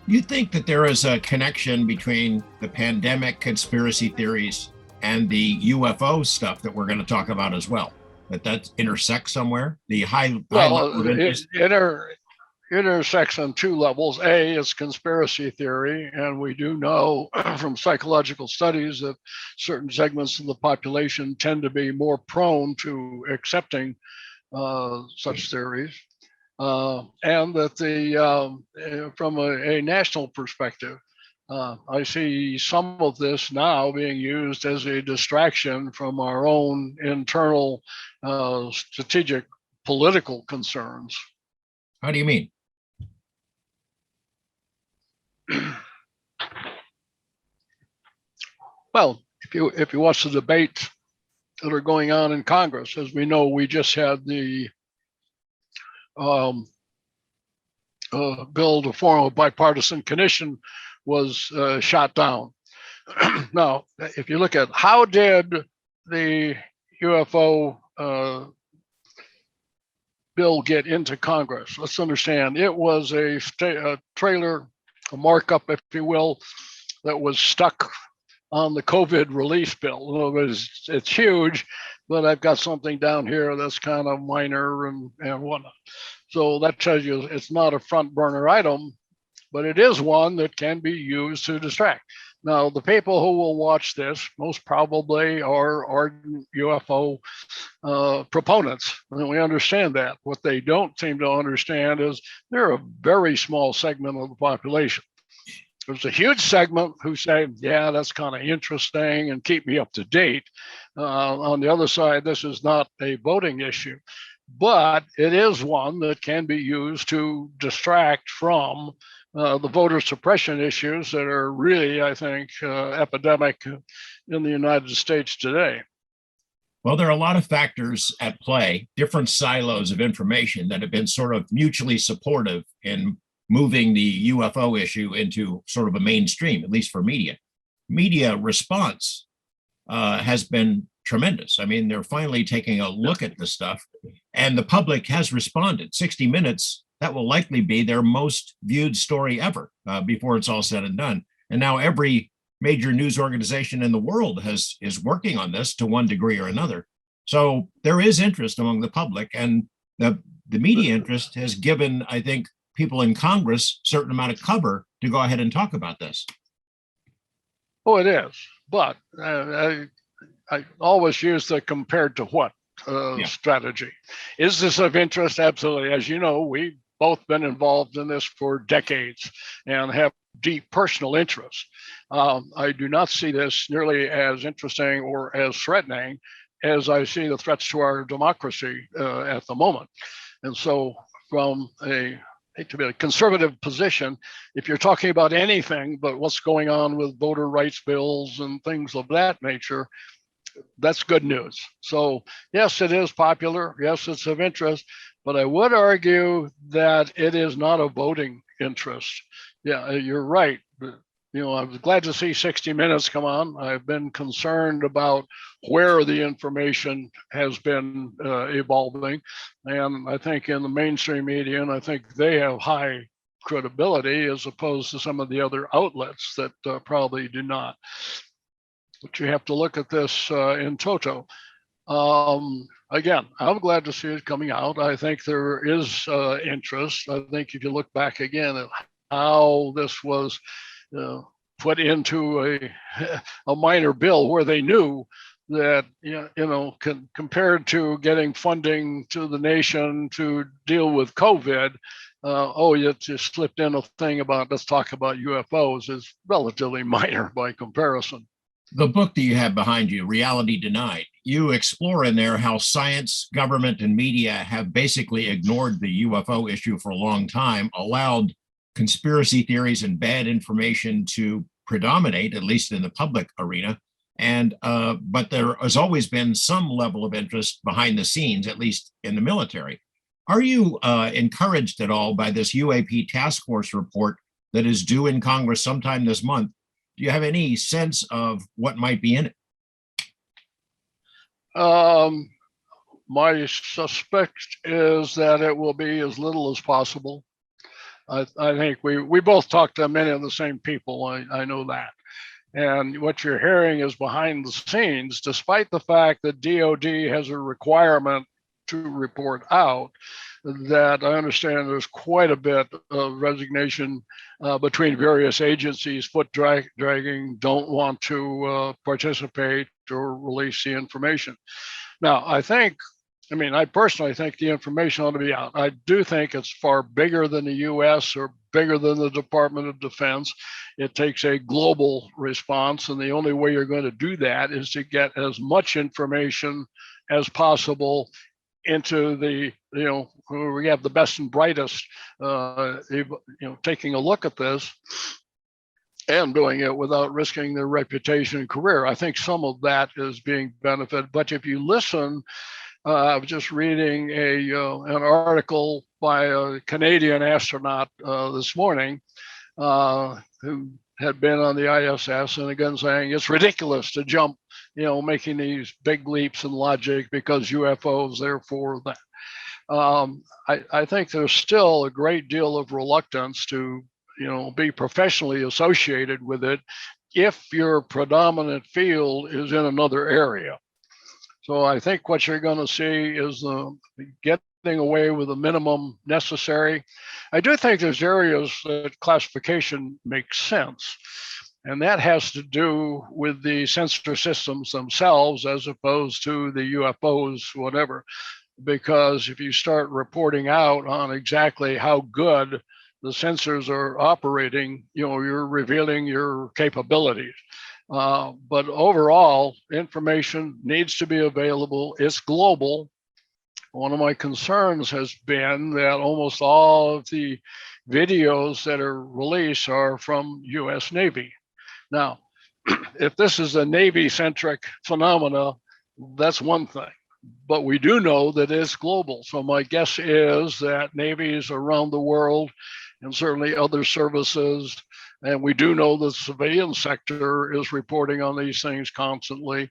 You think that there is a connection between the pandemic conspiracy theories and the UFO stuff that we're going to talk about as well? That intersects somewhere? The high level of interest? Intersects on two levels. A is conspiracy theory, and we do know from psychological studies that certain segments of the population tend to be more prone to accepting such theories. And that from a national perspective, I see some of this now being used as a distraction from our own internal strategic political concerns. How do you mean? Well, if you watch the debates that are going on in Congress, as we know, we just had the bill to form a bipartisan commission was shot down. Now, if you look at how did the UFO bill get into Congress, let's understand it was a trailer, a markup, if you will, that was stuck on the COVID release bill. In other words, it's huge, but I've got something down here that's kind of minor and whatnot. So that tells you it's not a front burner item, but it is one that can be used to distract. Now, the people who will watch this most probably are ardent UFO proponents, and we understand that. What they don't seem to understand is they're a very small segment of the population. There's a huge segment who say, yeah, that's kind of interesting and keep me up to date. On the other side, this is not a voting issue, but it is one that can be used to distract from the voter suppression issues that are really, I think, epidemic in the United States today. Well, there are a lot of factors at play, different silos of information that have been sort of mutually supportive in moving the UFO issue into sort of a mainstream, at least for media. Media response has been tremendous. I mean, they're finally taking a look at this stuff, and the public has responded. 60 Minutes, that will likely be their most viewed story ever before it's all said and done. And now every major news organization in the world is working on this to one degree or another. So there is interest among the public, and the media interest has given, I think, people in Congress a certain amount of cover to go ahead and talk about this. Oh, it is. But I always use the compared to what strategy. Is this of interest? Absolutely. As you know, we've both been involved in this for decades and have deep personal interest. I do not see this nearly as interesting or as threatening as I see the threats to our democracy at the moment. And so from to be a conservative position, if you're talking about anything but what's going on with voter rights bills and things of that nature, that's good news. So yes, it is popular. Yes, it's of interest, but I would argue that it is not a voting interest. Yeah, you're right. You know, I was glad to see 60 Minutes come on. I've been concerned about where the information has been evolving. And I think in the mainstream media, and I think they have high credibility as opposed to some of the other outlets that probably do not. But you have to look at this in toto. Again, I'm glad to see it coming out. I think there is interest. I think if you look back again at how this was put into a minor bill where they knew that, compared to getting funding to the nation to deal with COVID, you just slipped in a thing about, let's talk about UFOs, is relatively minor by comparison. The book that you have behind you, Reality Denied, you explore in there how science, government, and media have basically ignored the UFO issue for a long time, allowed conspiracy theories and bad information to predominate, at least in the public arena. And but there has always been some level of interest behind the scenes, at least in the military. Are you encouraged at all by this UAP Task Force report that is due in Congress sometime this month? Do you have any sense of what might be in it? My suspect is that it will be as little as possible. I think we both talk to many of the same people. I know that. And what you're hearing is behind the scenes, despite the fact that DOD has a requirement to report out, that I understand there's quite a bit of resignation between various agencies, foot dragging, don't want to participate or release the information. Now, I personally think the information ought to be out. I do think it's far bigger than the US or bigger than the Department of Defense. It takes a global response, and the only way you're going to do that is to get as much information as possible into the, we have the best and brightest, taking a look at this and doing it without risking their reputation and career. I think some of that is being benefited. But if you listen, I was just reading an article by a Canadian astronaut this morning who had been on the ISS, and again saying it's ridiculous to jump, making these big leaps in logic because UFOs, therefore that. I think there's still a great deal of reluctance to, be professionally associated with it if your predominant field is in another area. So I think what you're going to see is getting away with the minimum necessary. I do think there's areas that classification makes sense. And that has to do with the sensor systems themselves as opposed to the UFOs, whatever. Because if you start reporting out on exactly how good the sensors are operating, you're revealing your capabilities. But overall, information needs to be available. It's global. One of my concerns has been that almost all of the videos that are released are from US Navy. Now, if this is a Navy-centric phenomena, that's one thing. But we do know that it's global. So my guess is that navies around the world, and certainly other services, and we do know the civilian sector is reporting on these things constantly.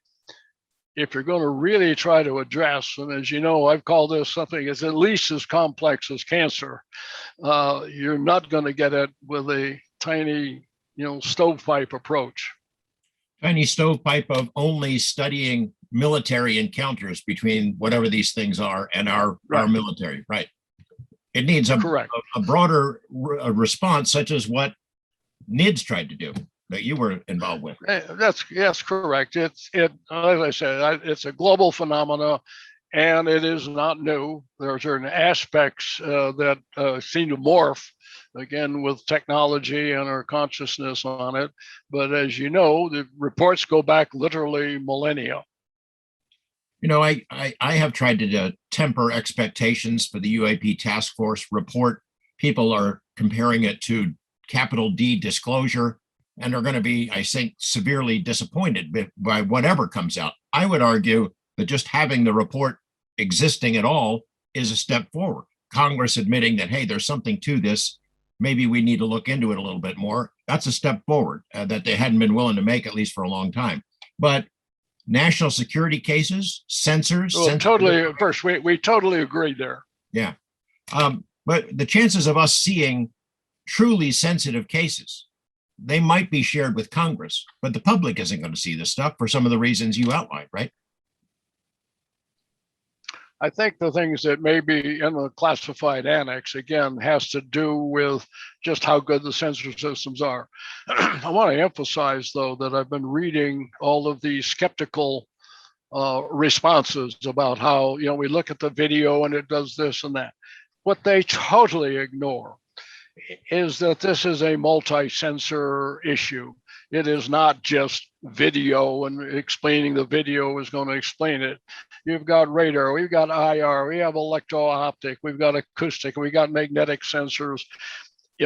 If you're going to really try to address, and as you know, I've called this something that's at least as complex as cancer, you're not going to get it with a tiny, stovepipe approach. Tiny stovepipe of only studying military encounters between whatever these things are and our military, right? It needs a broader response, such as what NIDS tried to do that you were involved with. That's correct. As I said, it's a global phenomena, and it is not new. There are certain aspects that seem to morph, again, with technology and our consciousness on it. But as you know, the reports go back literally millennia. I have tried to temper expectations for the UAP Task Force report. People are comparing it to capital D disclosure and are going to be, I think, severely disappointed by whatever comes out. I would argue that just having the report existing at all is a step forward. Congress admitting that, hey, there's something to this. Maybe we need to look into it a little bit more. That's a step forward that they hadn't been willing to make, at least for a long time. But national security cases, sensors. Well, totally. First, we totally agree there. Yeah. But the chances of us seeing truly sensitive cases, they might be shared with Congress, but the public isn't going to see this stuff for some of the reasons you outlined, right? I think the things that may be in the classified annex, again, has to do with just how good the sensor systems are. I want to emphasize, though, that I've been reading all of these skeptical responses about how, we look at the video and it does this and that. What they totally ignore is that this is a multi-sensor issue. It is not just video and explaining the video is going to explain it. You've got radar, we've got IR, we have electro-optic, we've got acoustic, we got magnetic sensors.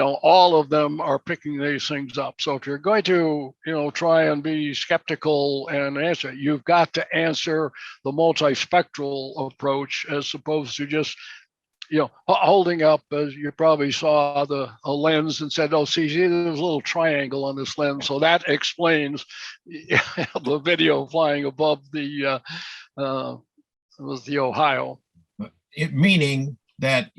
All of them are picking these things up. So if you're going to, try and be skeptical and answer, you've got to answer the multispectral approach as opposed to just holding up, as you probably saw, a lens and said, oh, see, there's a little triangle on this lens. So that explains the video flying above the Ohio. Meaning that,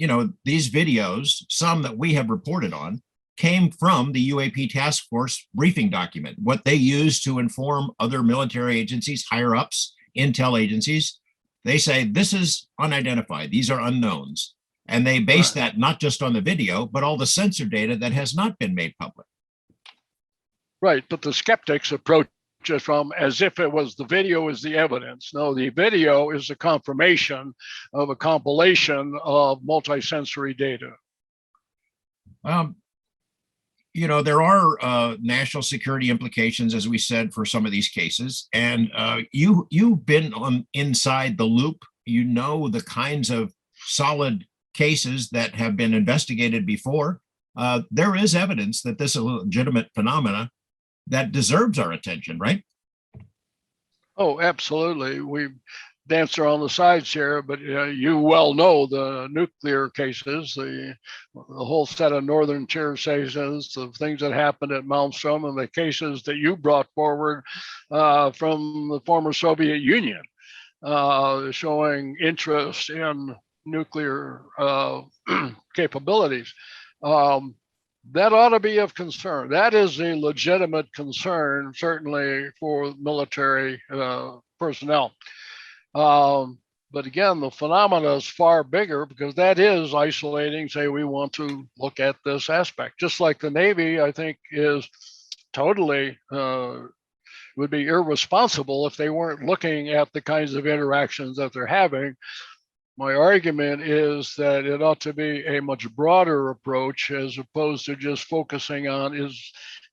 these videos, some that we have reported on, came from the UAP Task Force briefing document, what they use to inform other military agencies, higher ups, intel agencies. They say this is unidentified, these are unknowns. And they base that not just on the video, but all the sensor data that has not been made public. Right, but the skeptics approach it from as if it was the video is the evidence. No, the video is a confirmation of a compilation of multisensory data. There are national security implications, as we said, for some of these cases. And you've been inside the loop. You know the kinds of solid cases that have been investigated before. There is evidence that this is a legitimate phenomena that deserves our attention, right? Oh, absolutely. We danced around the sides here, but you well know the nuclear cases, the whole set of northern tier cases, the things that happened at Malmstrom, and the cases that you brought forward from the former Soviet Union, showing interest in nuclear capabilities. That ought to be of concern. That is a legitimate concern, certainly for military personnel. But again, the phenomena is far bigger because that is isolating. Say we want to look at this aspect, just like the Navy, I think, is totally would be irresponsible if they weren't looking at the kinds of interactions that they're having. My argument is that it ought to be a much broader approach as opposed to just focusing on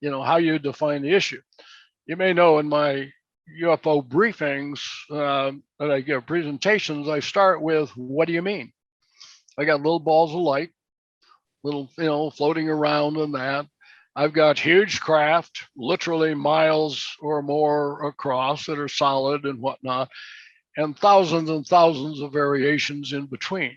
how you define the issue. You may know in my UFO briefings that I give presentations, I start with, what do you mean? I got little balls of light, little, floating around in that. I've got huge craft, literally miles or more across that are solid and whatnot, and thousands of variations in between.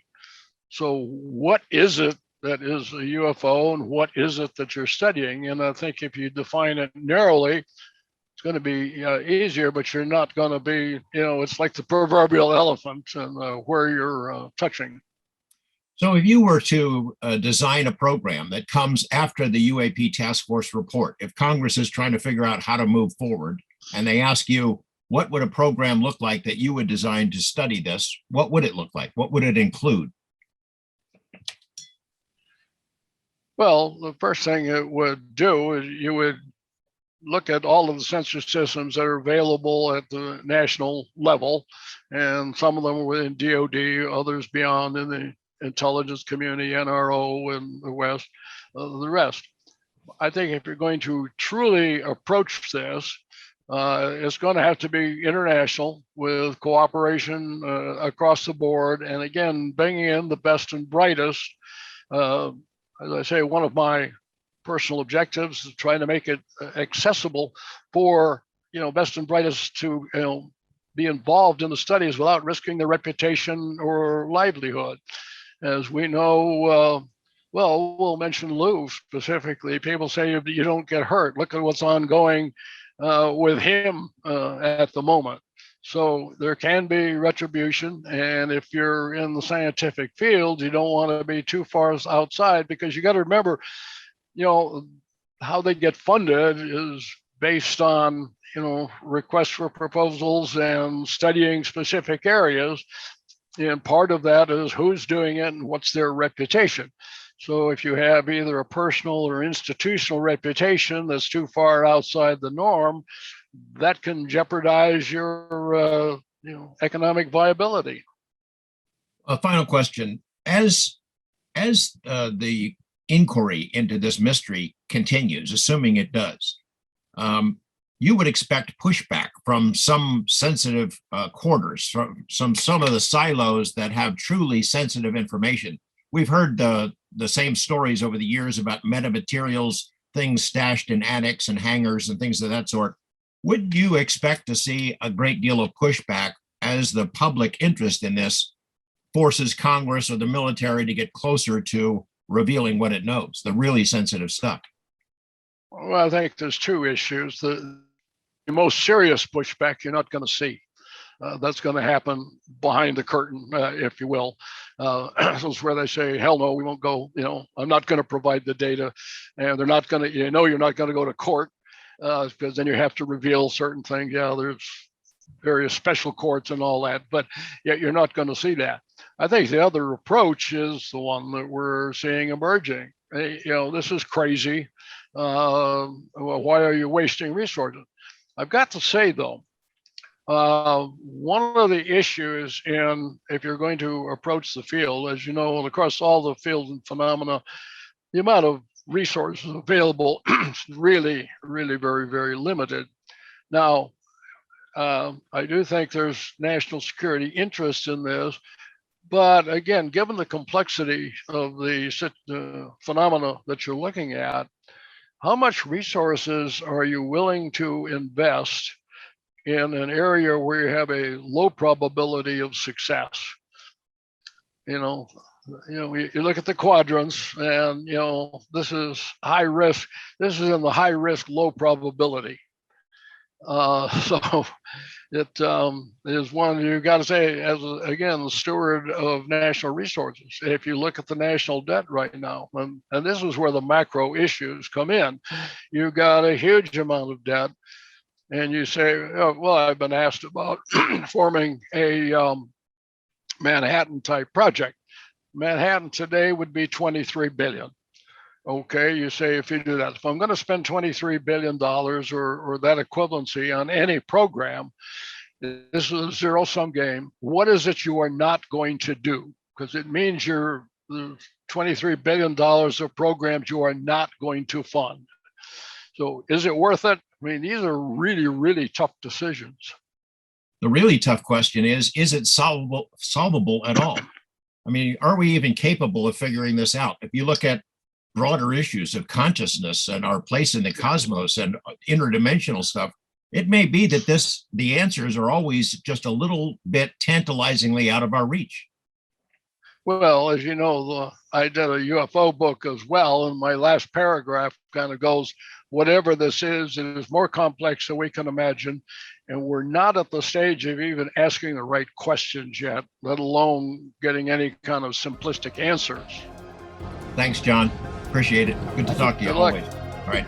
So what is it that is a UFO and what is it that you're studying? And I think if you define it narrowly, it's going to be easier, but you're not going to be, it's like the proverbial elephant and where you're touching. So if you were to design a program that comes after the UAP Task Force report, if Congress is trying to figure out how to move forward and they ask you, what would a program look like that you would design to study this? What would it look like? What would it include? Well, the first thing it would do is you would look at all of the sensor systems that are available at the national level, and some of them are within DoD, others beyond in the intelligence community, NRO, and the West, the rest. I think if you're going to truly approach this, it's going to have to be international with cooperation across the board. And again, bringing in the best and brightest. As I say, one of my personal objectives is trying to make it accessible for, best and brightest to, be involved in the studies without risking their reputation or livelihood. As we know, we'll mention Lou specifically. People say you don't get hurt. Look at what's ongoing with him at the moment. So there can be retribution. And if you're in the scientific field, you don't want to be too far outside, because you got to remember, how they get funded is based on, requests for proposals and studying specific areas. And part of that is who's doing it and what's their reputation. So if you have either a personal or institutional reputation that's too far outside the norm, that can jeopardize your economic viability. A final question. As the inquiry into this mystery continues, assuming it does, you would expect pushback from some sensitive quarters, from some of the silos that have truly sensitive information. We've heard the same stories over the years about metamaterials, things stashed in attics and hangars and things of that sort. Would you expect to see a great deal of pushback as the public interest in this forces Congress or the military to get closer to revealing what it knows, the really sensitive stuff? Well, I think there's two issues. The most serious pushback you're not going to see. That's going to happen behind the curtain, if you will. This is where they say, hell no, we won't go. I'm not going to provide the data, and they're not going to. You're not going to go to court because then you have to reveal certain things. Yeah, there's various special courts and all that, but yet you're not going to see that. I think the other approach is the one that we're seeing emerging. This is crazy. Well, why are you wasting resources? I've got to say, though, one of the issues if you're going to approach the field, as you know, across all the fields and phenomena, the amount of resources available is really, really very, very limited. Now, I do think there's national security interest in this, but again, given the complexity of the phenomena that you're looking at, how much resources are you willing to invest in an area where you have a low probability of success? You look at the quadrants, and this is high risk. This is in the high risk, low probability. So it is one you got to say, as again, the steward of national resources. If you look at the national debt right now, and this is where the macro issues come in, you've got a huge amount of debt, and you say, oh, well, I've been asked about forming a Manhattan type project. Manhattan today would be 23 billion. Okay, you say if you do that, if I'm going to spend $23 billion or that equivalency on any program, this is a zero-sum game. What is it you are not going to do? Because it means you're the $23 billion of programs you are not going to fund. So is it worth it? I mean, these are really, really tough decisions. The really tough question is it solvable at all? I mean, are we even capable of figuring this out? If you look at broader issues of consciousness and our place in the cosmos and interdimensional stuff, it may be that the answers are always just a little bit tantalizingly out of our reach. Well, as you know, I did a UFO book as well, and my last paragraph kind of goes, whatever this is, it is more complex than we can imagine, and we're not at the stage of even asking the right questions yet, let alone getting any kind of simplistic answers. Thanks, John. Appreciate it. Good to talk to you always. All right.